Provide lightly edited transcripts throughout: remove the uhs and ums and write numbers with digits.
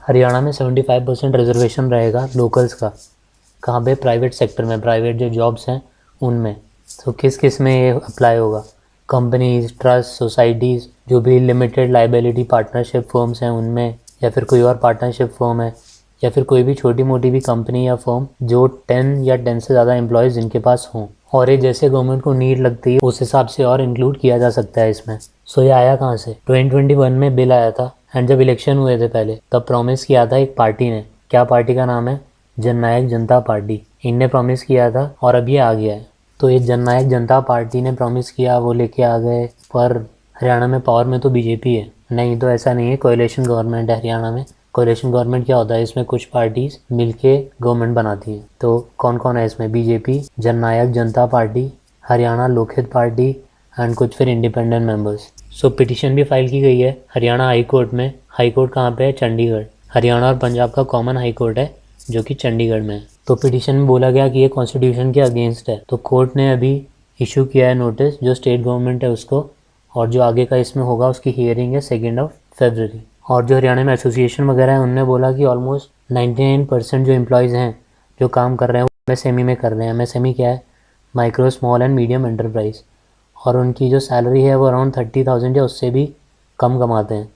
हरियाणा में 75% रिजर्वेशन रहेगा लोकल्स का। कहाँ पे? प्राइवेट सेक्टर में, प्राइवेट जो जॉब्स हैं उनमें। तो किस किस में ये अप्लाई होगा? कंपनीज, ट्रस्ट, सोसाइटीज़, जो भी लिमिटेड लाइबिलिटी पार्टनरशिप फर्म्स हैं उनमें, या फिर कोई और पार्टनरशिप फर्म है, या फिर कोई भी छोटी मोटी भी कंपनी या फर्म जो 10 या 10 से ज़्यादा एम्प्लॉयज़ जिनके पास हों। और ये जैसे गवर्नमेंट को नीड लगती है उस हिसाब से और इंक्लूड किया जा सकता है इसमें। सो ये आया कहाँ से? 2021 में बिल आया था, एंड जब इलेक्शन हुए थे पहले तब प्रॉमिस किया था एक पार्टी ने। क्या पार्टी का नाम है? जननायक जनता पार्टी। इनने प्रॉमिस किया था और अब ये आ गया है। तो ये जननायक जनता पार्टी ने प्रॉमिस किया, वो लेके आ गए, पर हरियाणा में पावर में तो बीजेपी है। नहीं तो ऐसा नहीं है, कोएलिशन गवर्नमेंट है हरियाणा में। कोएलिशन गवर्नमेंट क्या होता है? इसमें कुछ पार्टीज मिलके गवर्नमेंट बनाती हैं। तो कौन कौन है इसमें? BJP, Jannayak Janata party, Haryana Lokhit party and कुछ फिर इंडिपेंडेंट मेंबर्स। सो पिटीशन भी फाइल की गई है हरियाणा हाई कोर्ट में। हाई कोर्ट कहाँ पे है? चंडीगढ़। हरियाणा और पंजाब का कॉमन हाई कोर्ट है जो कि चंडीगढ़ में है। तो पिटीशन में बोला गया कि ये कॉन्स्टिट्यूशन के अगेंस्ट है। तो कोर्ट ने अभी इशू किया है नोटिस जो स्टेट गवर्नमेंट है उसको, और जो आगे का इसमें होगा उसकी हियरिंग है 2 फरवरी। और जो हरियाणा में एसोसिएशन वगैरह है उनने बोला कि ऑलमोस्ट 99% जो एम्प्लॉयज़ हैं जो काम कर रहे हैं वो एमएसएमई में कर रहे हैं। एमएसएमई क्या है? Micro small and medium enterprise. और उनकी जो सैलरी है वो अराउंड 30,000 या उससे भी कम कमाते हैं।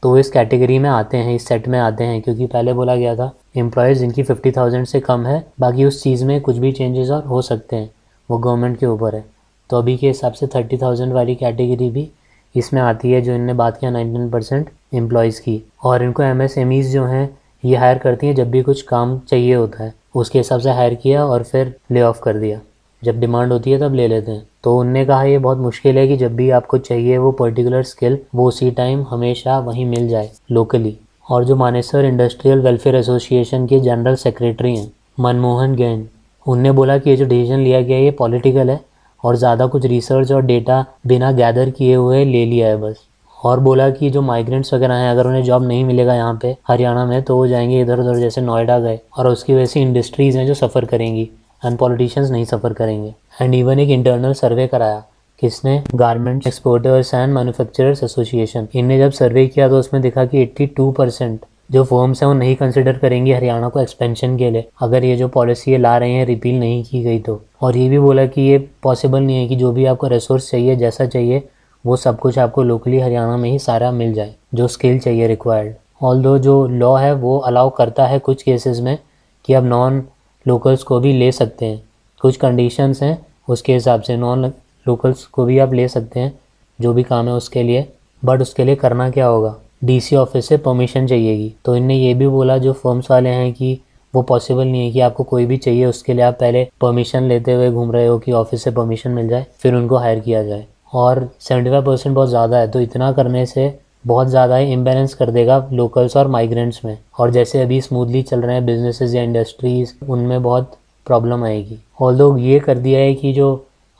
तो इस कैटेगरी में आते हैं, इस सेट में आते हैं, क्योंकि पहले बोला गया था एम्प्लॉयज़ जिनकी 50,000 से कम है, बाकी उस चीज़ में कुछ भी चेंजेस और हो सकते हैं, वो गवर्नमेंट के ऊपर है। तो अभी के हिसाब से 30,000 वाली कैटेगरी भी इसमें आती है जो इनने बात किया 99% एम्प्लॉयज़ की। और इनको एमएसएमईज़ जो हैं ये हायर करती हैं जब भी कुछ काम चाहिए होता है, उसके हिसाब से हायर किया और फिर ले ऑफ कर दिया। जब डिमांड होती है तब ले लेते हैं। तो उनने कहा ये बहुत मुश्किल है कि जब भी आपको चाहिए वो पर्टिकुलर स्किल वो उसी टाइम हमेशा वहीं मिल जाए लोकली। और जो मानेसर इंडस्ट्रियल वेलफेयर एसोसिएशन के जनरल सेक्रेटरी हैं मनमोहन गैन, उनने बोला कि ये जो डिसीजन लिया गया है ये पॉलिटिकल है और ज़्यादा कुछ रिसर्च और डेटा बिना गैदर किए हुए ले लिया है बस। और बोला कि जो माइग्रेंट्स वगैरह हैं अगर उन्हें जॉब नहीं मिलेगा यहाँ पे हरियाणा में तो वो जाएंगे इधर उधर, जैसे नोएडा गए, और उसकी वजह से इंडस्ट्रीज़ हैं जो सफ़र करेंगी एंड पॉलिटिशियंस नहीं सफ़र करेंगे। एंड इवन एक इंटरनल सर्वे कराया, किसने? Garment exporters and manufacturers association. इनने जब सर्वे किया तो उसमें दिखा कि 82% जो फर्म्स हैं वो नहीं कंसिडर करेंगी हरियाणा को एक्सपेंशन के लिए अगर ये जो पॉलिसी ला रहे हैं रिपील नहीं की गई तो। और ये भी बोला कि ये पॉसिबल नहीं है कि जो भी आपको रिसोर्स चाहिए जैसा चाहिए वो सब कुछ आपको लोकली हरियाणा में ही सारा मिल जाए, जो स्किल चाहिए रिक्वायर्ड। ऑल्दो जो लॉ है वो अलाउ करता है कुछ केसेस में कि अब नॉन लोकल्स को भी ले सकते हैं, कुछ कंडीशंस हैं उसके हिसाब से नॉन लोकल्स को भी आप ले सकते हैं जो भी काम है उसके लिए। बट उसके लिए करना क्या होगा? डीसी ऑफिस से परमिशन चाहिएगी। तो इनने ये भी बोला जो फर्म्स वाले हैं कि वो पॉसिबल नहीं है कि आपको कोई भी चाहिए उसके लिए आप पहले परमिशन लेते हुए घूम रहे हो कि ऑफिस से परमिशन मिल जाए फिर उनको हायर किया जाए। और 75% बहुत ज़्यादा है, तो इतना करने से बहुत ज़्यादा ही इम्बैलेंस कर देगा लोकल्स और माइग्रेंट्स में। और जैसे अभी स्मूथली चल रहे हैं बिजनेसेस या इंडस्ट्रीज़ उनमें बहुत प्रॉब्लम आएगी। ऑल्दो ये कर दिया है कि जो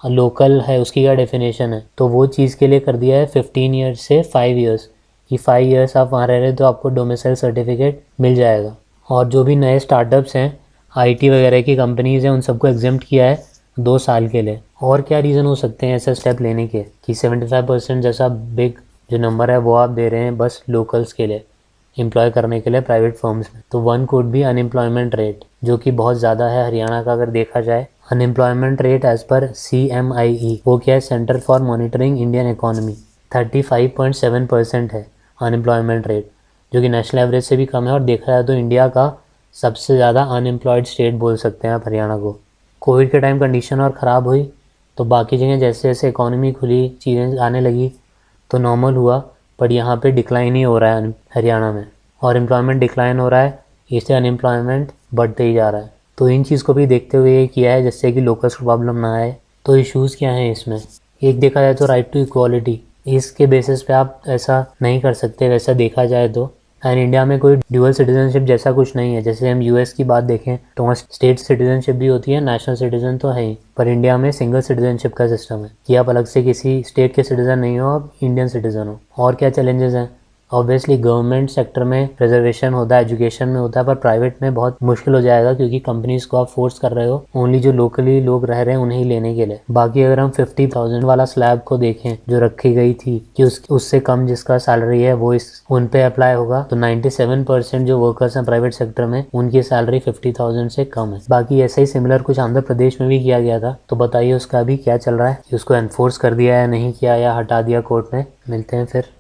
लोकल है उसकी क्या डेफिनेशन है, तो वो चीज़ के लिए कर दिया है 15 ईयर्स से 5 ईयर्स कि 5 ईयर्स आप वहाँ रह रहे तो आपको डोमिसाइल सर्टिफिकेट मिल जाएगा। और जो भी नए स्टार्टअप्स हैं आईटी वगैरह की कंपनीज़ हैं उन सबको एग्जेम्प्ट किया है 2 साल के लिए। और क्या रीज़न हो सकते हैं ऐसा स्टेप लेने के कि 75% जैसा बिग जो नंबर है वो आप दे रहे हैं बस लोकल्स के लिए एम्प्लॉय करने के लिए प्राइवेट फर्म्स में। तो वन कुड भी अनएम्प्लॉयमेंट रेट जो कि बहुत ज़्यादा है हरियाणा का अगर देखा जाए। Unemployment rate as per CMIE वो क्या है? Centre for monitoring Indian economy, 35.7% है अनएम्प्लॉयमेंट रेट, जो कि नेशनल एवरेज से भी कम है। और देखा जाए तो इंडिया का सबसे ज़्यादा अनएम्प्लॉयड स्टेट बोल सकते हैं आप हरियाणा को। कोविड के टाइम कंडीशन और ख़राब हुई तो बाकी जगह जैसे जैसे इकोनॉमी खुली चीज़ें आने लगी तो नॉर्मल हुआ, पर यहाँ पे डिक्लाइन ही हो रहा है हरियाणा में। और एम्प्लॉयमेंट डिक्लाइन हो रहा है, इससे अनएम्प्लॉयमेंट बढ़ते ही जा रहा है। तो इन चीज़ को भी देखते हुए ये किया है जिससे कि लोकल्स को प्रॉब्लम ना आए। तो इश्यूज़ क्या हैं इसमें? एक देखा जाए तो राइट टू इक्वालिटी, इसके बेसिस पे आप ऐसा नहीं कर सकते वैसा देखा जाए तो। एंड इंडिया में कोई ड्यूअल सिटीजनशिप जैसा कुछ नहीं है। जैसे हम यूएस की बात देखें तो वहाँ स्टेट सिटीजनशिप भी होती है, नेशनल सिटीजन तो है ही, पर इंडिया में सिंगल सिटीजनशिप का सिस्टम है कि आप अलग से किसी स्टेट के सिटीजन नहीं हो, आप इंडियन सिटीजन हो। और क्या चैलेंजेस हैं? ऑब्वियसली गवर्नमेंट सेक्टर में रिजर्वेशन होता है, एजुकेशन में होता है, पर प्राइवेट में बहुत मुश्किल हो जाएगा क्योंकि कंपनीज को आप फोर्स कर रहे हो ओनली जो लोकली लोग रह रहे हैं उन्हें ही लेने के लिए। बाकी अगर हम 50,000 वाला स्लैब को देखें जो रखी गई थी कि उससे कम जिसका सैलरी है वो उन पे अप्लाई होगा, तो 97% जो वर्कर्स हैं प्राइवेट सेक्टर में उनकी सैलरी 50,000 से कम है। बाकी ऐसा ही सिमिलर कुछ आंध्र प्रदेश में भी किया गया था, तो बताइए उसका अभी क्या चल रहा है कि उसको एनफोर्स कर दिया या नहीं किया या हटा दिया कोर्ट ने। मिलते हैं फिर।